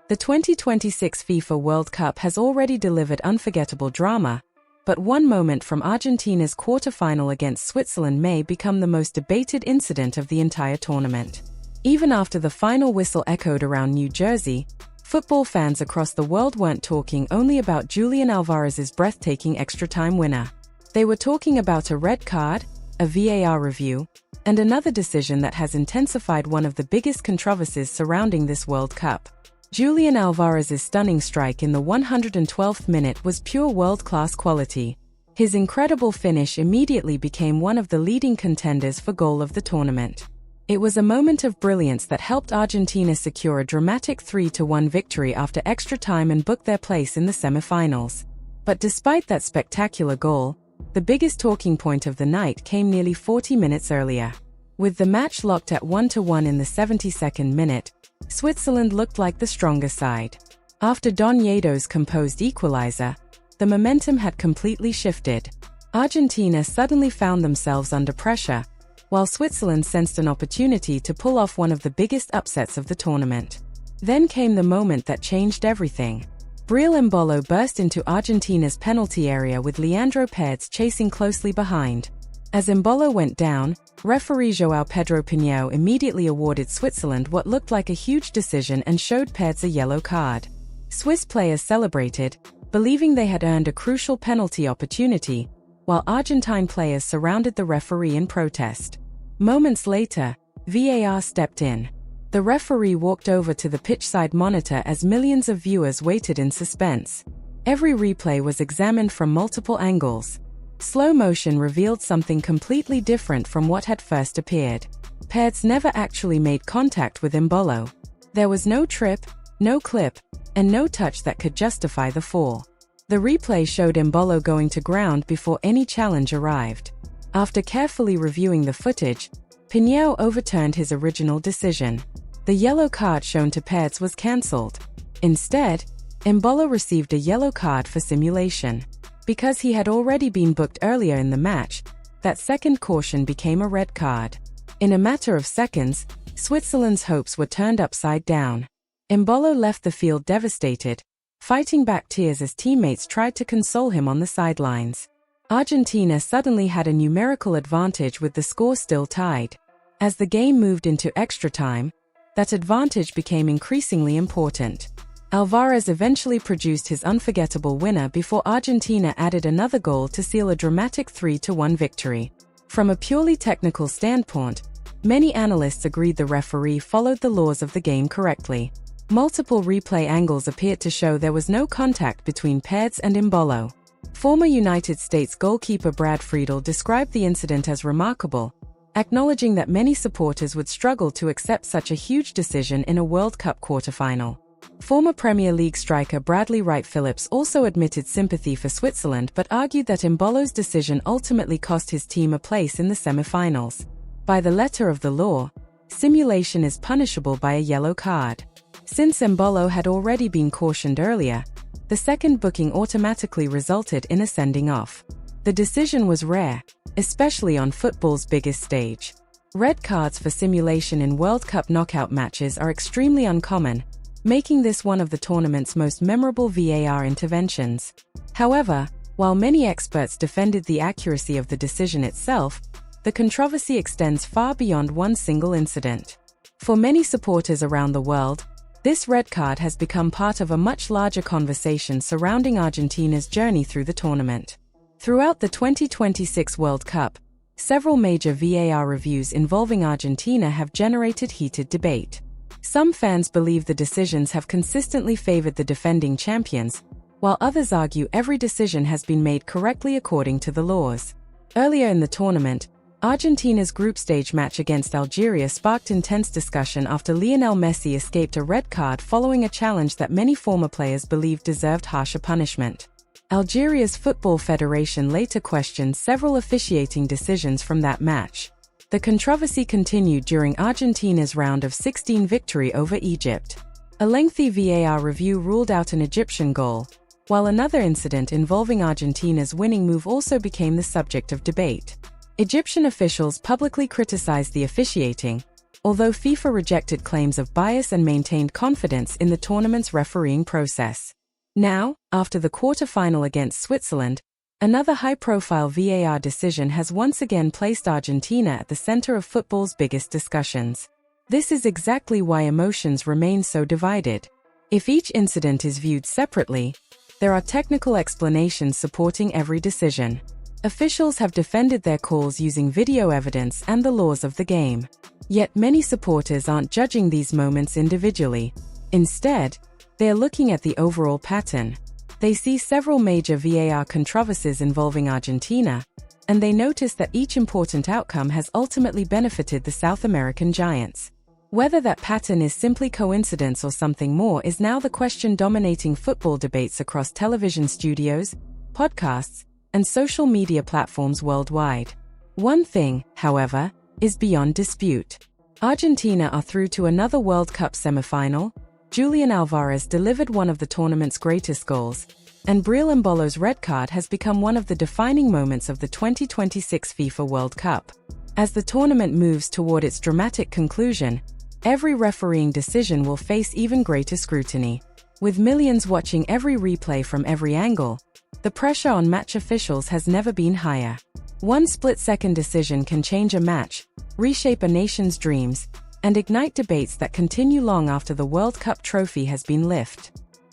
The 2026 FIFA World Cup has already delivered unforgettable drama, but one moment from Argentina's quarter-final against Switzerland may become the most debated incident of the entire tournament. Even after the final whistle echoed around New Jersey, football fans across the world weren't talking only about Julian Alvarez's breathtaking extra-time winner. They were talking about a red card, a VAR review, and another decision that has intensified one of the biggest controversies surrounding this World Cup. Julian Alvarez's stunning strike in the 112th minute was pure world-class quality. His incredible finish immediately became one of the leading contenders for goal of the tournament. It was a moment of brilliance that helped Argentina secure a dramatic 3-1 victory after extra time and book their place in the semi-finals. But despite that spectacular goal, the biggest talking point of the night came nearly 40 minutes earlier. With the match locked at 1-1 in the 72nd minute, Switzerland looked like the stronger side. After Don Yedo's composed equalizer, the momentum had completely shifted. Argentina suddenly found themselves under pressure, while Switzerland sensed an opportunity to pull off one of the biggest upsets of the tournament. Then came the moment that changed everything. Breel Embolo burst into Argentina's penalty area with Leandro Paredes chasing closely behind. As Embolo went down, referee João Pedro Pinheiro immediately awarded Switzerland what looked like a huge decision and showed Paredes a yellow card. Swiss players celebrated, believing they had earned a crucial penalty opportunity, while Argentine players surrounded the referee in protest. Moments later, VAR stepped in. The referee walked over to the pitchside monitor as millions of viewers waited in suspense. Every replay was examined from multiple angles. Slow motion revealed something completely different from what had first appeared. Paredes never actually made contact with Embolo. There was no trip, no clip, and no touch that could justify the fall. The replay showed Embolo going to ground before any challenge arrived. After carefully reviewing the footage, Pinheiro overturned his original decision. The yellow card shown to Paredes was cancelled. Instead, Embolo received a yellow card for simulation. Because he had already been booked earlier in the match, that second caution became a red card. In a matter of seconds, Switzerland's hopes were turned upside down. Embolo left the field devastated, fighting back tears as teammates tried to console him on the sidelines. Argentina suddenly had a numerical advantage with the score still tied. As the game moved into extra time, that advantage became increasingly important. Alvarez eventually produced his unforgettable winner before Argentina added another goal to seal a dramatic 3-1 victory. From a purely technical standpoint, many analysts agreed the referee followed the laws of the game correctly. Multiple replay angles appeared to show there was no contact between Paredes and Embolo. Former United States goalkeeper Brad Friedel described the incident as remarkable, acknowledging that many supporters would struggle to accept such a huge decision in a World Cup quarter-final. Former Premier League striker Bradley Wright Phillips also admitted sympathy for Switzerland but argued that Embolo's decision ultimately cost his team a place in the semi-finals. By the letter of the law, simulation is punishable by a yellow card. Since Embolo had already been cautioned earlier, the second booking automatically resulted in a sending off. The decision was rare, especially on football's biggest stage. Red cards for simulation in World Cup knockout matches are extremely uncommon, making this one of the tournament's most memorable VAR interventions. However, while many experts defended the accuracy of the decision itself, the controversy extends far beyond one single incident. For many supporters around the world, this red card has become part of a much larger conversation surrounding Argentina's journey through the tournament. Throughout the 2026 World Cup, several major VAR reviews involving Argentina have generated heated debate. Some fans believe the decisions have consistently favored the defending champions, while others argue every decision has been made correctly according to the laws. Earlier in the tournament, Argentina's group stage match against Algeria sparked intense discussion after Lionel Messi escaped a red card following a challenge that many former players believed deserved harsher punishment. Algeria's Football Federation later questioned several officiating decisions from that match. The controversy continued during Argentina's round of 16 victory over Egypt. A lengthy VAR review ruled out an Egyptian goal, while another incident involving Argentina's winning move also became the subject of debate. Egyptian officials publicly criticized the officiating, although FIFA rejected claims of bias and maintained confidence in the tournament's refereeing process. Now, after the quarter-final against Switzerland, another high-profile VAR decision has once again placed Argentina at the center of football's biggest discussions. This is exactly why emotions remain so divided. If each incident is viewed separately, there are technical explanations supporting every decision. Officials have defended their calls using video evidence and the laws of the game. Yet many supporters aren't judging these moments individually. Instead, they are looking at the overall pattern. They see several major VAR controversies involving Argentina, and they notice that each important outcome has ultimately benefited the South American giants. Whether that pattern is simply coincidence or something more is now the question dominating football debates across television studios, podcasts, and social media platforms worldwide. One thing, however, is beyond dispute. Argentina are through to another World Cup semifinal. Julian Alvarez delivered one of the tournament's greatest goals, and Breel Embolo's red card has become one of the defining moments of the 2026 FIFA World Cup. As the tournament moves toward its dramatic conclusion, every refereeing decision will face even greater scrutiny. With millions watching every replay from every angle, the pressure on match officials has never been higher. One split-second decision can change a match, reshape a nation's dreams, and ignite debates that continue long after the World Cup trophy has been lifted.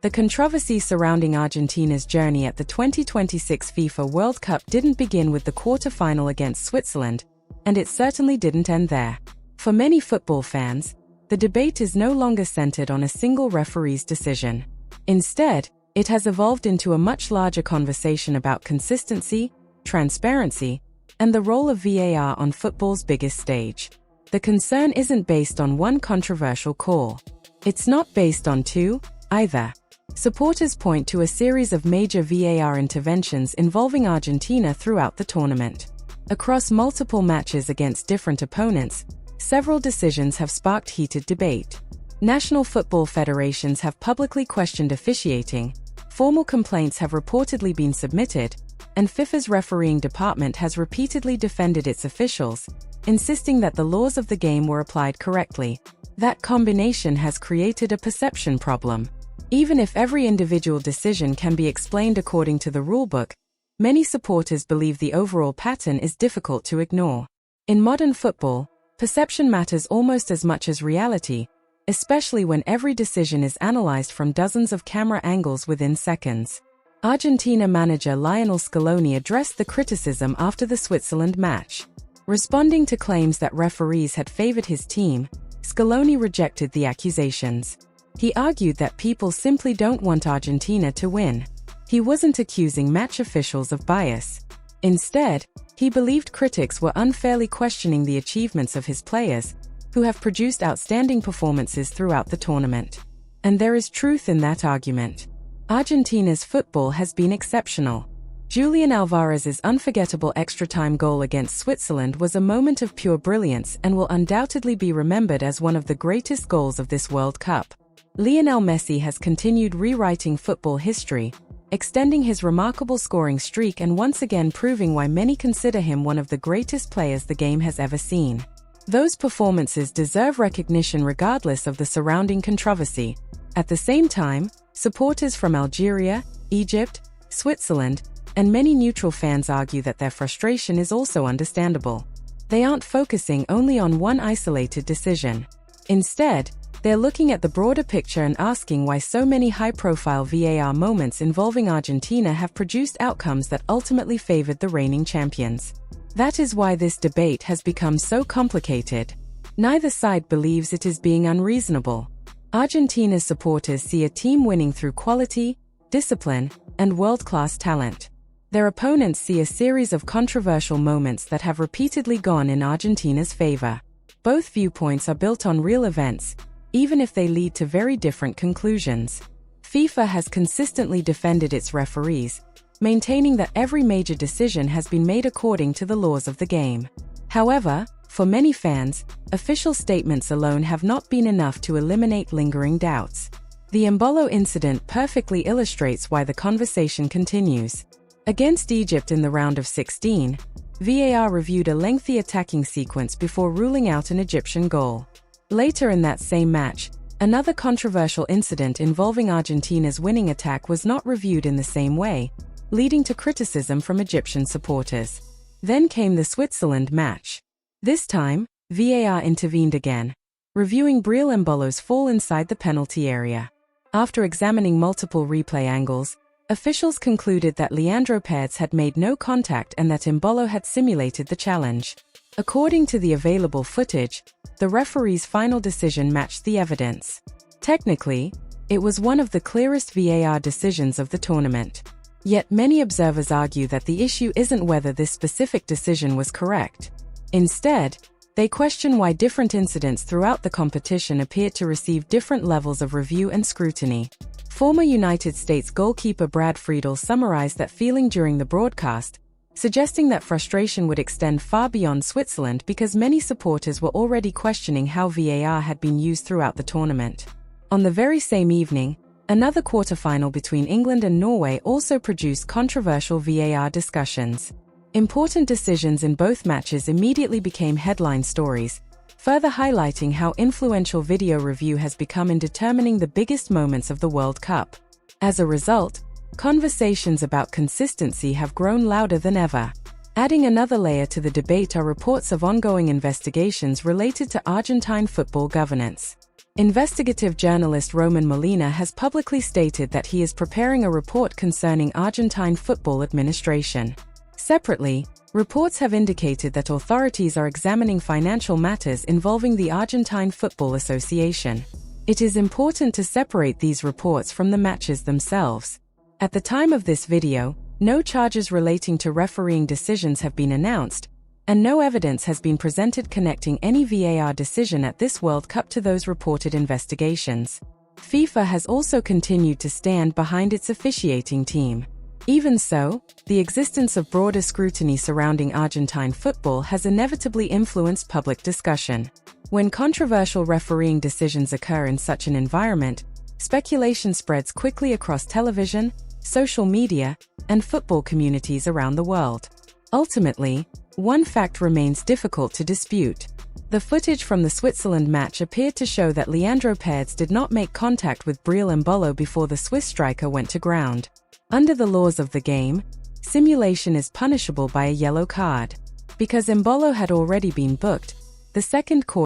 The controversy surrounding Argentina's journey at the 2026 FIFA World Cup didn't begin with the quarter-final against Switzerland, and it certainly didn't end there. For many football fans, the debate is no longer centered on a single referee's decision. Instead, it has evolved into a much larger conversation about consistency, transparency, and the role of VAR on football's biggest stage. The concern isn't based on one controversial call. It's not based on two, either. Supporters point to a series of major VAR interventions involving Argentina throughout the tournament. Across multiple matches against different opponents, several decisions have sparked heated debate. National football federations have publicly questioned officiating, formal complaints have reportedly been submitted, and FIFA's refereeing department has repeatedly defended its officials, insisting that the laws of the game were applied correctly. That combination has created a perception problem. Even if every individual decision can be explained according to the rulebook, many supporters believe the overall pattern is difficult to ignore. In modern football, perception matters almost as much as reality, especially when every decision is analyzed from dozens of camera angles within seconds. Argentina manager Lionel Scaloni addressed the criticism after the Switzerland match. Responding to claims that referees had favored his team, Scaloni rejected the accusations. He argued that people simply don't want Argentina to win. He wasn't accusing match officials of bias. Instead, he believed critics were unfairly questioning the achievements of his players, who have produced outstanding performances throughout the tournament. And there is truth in that argument. Argentina's football has been exceptional. Julian Alvarez's unforgettable extra-time goal against Switzerland was a moment of pure brilliance and will undoubtedly be remembered as one of the greatest goals of this World Cup. Lionel Messi has continued rewriting football history, extending his remarkable scoring streak and once again proving why many consider him one of the greatest players the game has ever seen. Those performances deserve recognition regardless of the surrounding controversy. At the same time, supporters from Algeria, Egypt, Switzerland, and many neutral fans argue that their frustration is also understandable. They aren't focusing only on one isolated decision. Instead, they're looking at the broader picture and asking why so many high-profile VAR moments involving Argentina have produced outcomes that ultimately favored the reigning champions. That is why this debate has become so complicated. Neither side believes it is being unreasonable. Argentina's supporters see a team winning through quality, discipline, and world-class talent. Their opponents see a series of controversial moments that have repeatedly gone in Argentina's favor. Both viewpoints are built on real events, even if they lead to very different conclusions. FIFA has consistently defended its referees, maintaining that every major decision has been made according to the laws of the game. However, for many fans, official statements alone have not been enough to eliminate lingering doubts. The Embolo incident perfectly illustrates why the conversation continues. Against Egypt in the round of 16, VAR reviewed a lengthy attacking sequence before ruling out an Egyptian goal. Later in that same match, another controversial incident involving Argentina's winning attack was not reviewed in the same way, leading to criticism from Egyptian supporters. Then came the Switzerland match. This time, VAR intervened again, reviewing Breel Embolo's fall inside the penalty area. After examining multiple replay angles, officials concluded that Leandro Paredes had made no contact and that Embolo had simulated the challenge. According to the available footage, the referee's final decision matched the evidence. Technically, it was one of the clearest VAR decisions of the tournament. Yet many observers argue that the issue isn't whether this specific decision was correct. Instead, they question why different incidents throughout the competition appeared to receive different levels of review and scrutiny. Former United States goalkeeper Brad Friedel summarized that feeling during the broadcast, suggesting that frustration would extend far beyond Switzerland because many supporters were already questioning how VAR had been used throughout the tournament. On the very same evening, another quarterfinal between England and Norway also produced controversial VAR discussions. Important decisions in both matches immediately became headline stories, further highlighting how influential video review has become in determining the biggest moments of the World Cup. As a result, conversations about consistency have grown louder than ever. Adding another layer to the debate are reports of ongoing investigations related to Argentine football governance. Investigative journalist Roman Molina has publicly stated that he is preparing a report concerning Argentine football administration. Separately, reports have indicated that authorities are examining financial matters involving the Argentine Football Association. It is important to separate these reports from the matches themselves. At the time of this video, no charges relating to refereeing decisions have been announced, and no evidence has been presented connecting any VAR decision at this World Cup to those reported investigations. FIFA has also continued to stand behind its officiating team. Even so, the existence of broader scrutiny surrounding Argentine football has inevitably influenced public discussion. When controversial refereeing decisions occur in such an environment, speculation spreads quickly across television, social media, and football communities around the world. Ultimately, one fact remains difficult to dispute. The footage from the Switzerland match appeared to show that Leandro Paredes did not make contact with Breel Embolo before the Swiss striker went to ground. Under the laws of the game, simulation is punishable by a yellow card. Because Embolo had already been booked, the second quarter